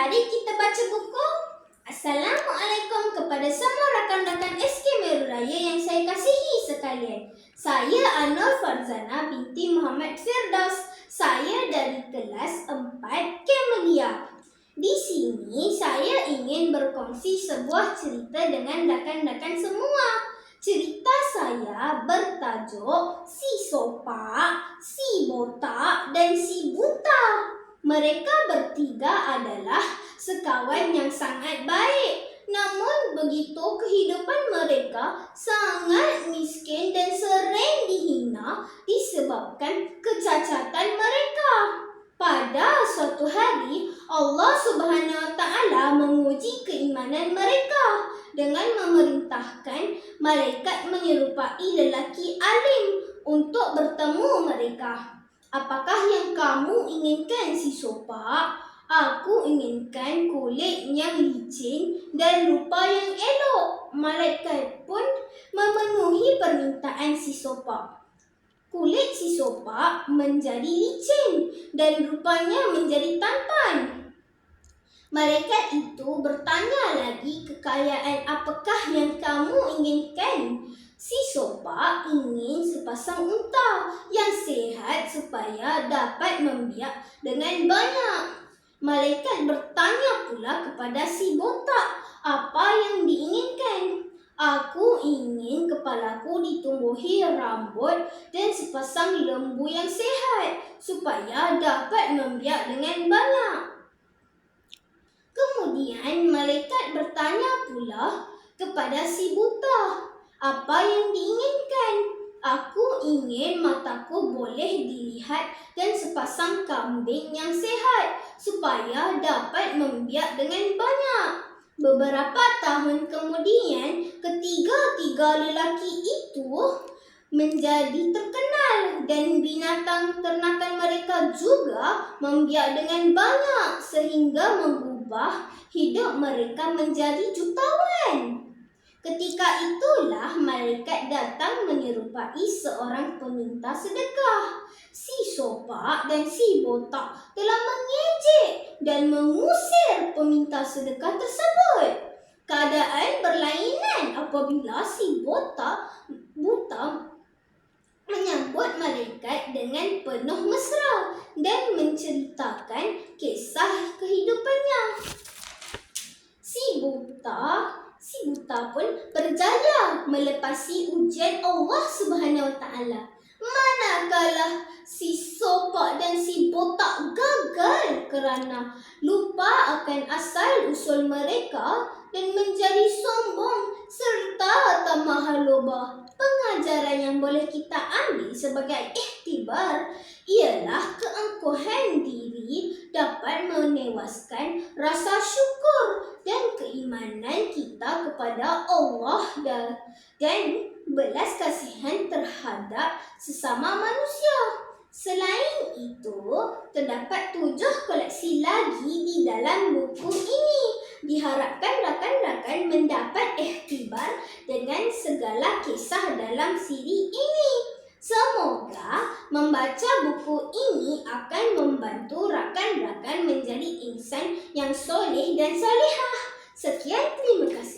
Mari kita baca buku. Assalamualaikum kepada semua rakan-rakan SK Meru Raya yang saya kasihi sekalian. Saya Anur Farzana binti Muhammad Firdaus. Saya dari kelas 4 Kemelia. Di sini saya ingin berkongsi sebuah cerita dengan rakan-rakan semua. Cerita saya bertajuk Si Sopak, Si Botak dan Si Buta. Mereka bertiga adalah sekawan yang sangat baik. Namun begitu kehidupan mereka sangat miskin dan sering dihina disebabkan kecacatan mereka. Pada suatu hari, Allah Subhanahu Wa Taala menguji keimanan mereka dengan memerintahkan malaikat menyerupai lelaki alim untuk bertemu mereka. Apakah yang kamu inginkan, Si Sopak? Aku inginkan kulit yang licin dan rupa yang elok. Malaikat pun memenuhi permintaan Si Sopak. Kulit Si Sopak menjadi licin dan rupanya menjadi tampan. Malaikat itu bertanya lagi, kekayaan apakah yang kamu inginkan? Si Sopak ingin sepasang unta yang sihat supaya dapat membiak dengan banyak. Malaikat bertanya pula kepada Si Botak, apa yang diinginkan? Aku ingin kepalaku ditumbuhi rambut dan sepasang lembu yang sihat supaya dapat membiak dengan banyak. Kemudian malaikat bertanya pula kepada Si Buta, apa yang diinginkan? Aku ingin mataku boleh dilihat dan sepasang kambing yang sihat supaya dapat membiak dengan banyak. Beberapa tahun kemudian, ketiga-tiga lelaki itu menjadi terkenal dan binatang ternakan mereka juga membiak dengan banyak sehingga mengubah hidup mereka menjadi jutawan. Ketika itulah malaikat datang menyerupai seorang peminta sedekah. Si Sopak dan Si Botak telah mengejek dan mengusir peminta sedekah tersebut. Keadaan berlainan apabila Si Buta menyambut malaikat dengan penuh mesra dan menceritakan kisah kehidupannya. Si Buta pun berjaya melepasi ujian Allah Subhanahu Wa Taala. Manakala Si Sopak dan Si Botak gagal kerana lupa akan asal usul mereka dan menjadi sombong serta tamah loba. Pengajaran yang boleh kita ambil sebagai iktibar ialah keangkuhan diri dapat menewaskan rasa syukur dan keimanan kita kepada Allah dan belas kasihan terhadap sesama manusia. Selain itu, terdapat 7 koleksi lagi di dalam buku ini. Diharapkan rakan-rakan mendapat iktibar dengan segala kisah dalam siri ini. Semoga membaca buku ini akan membantu rakan-rakan menjadi insan yang soleh dan solehah. Sekian, terima kasih.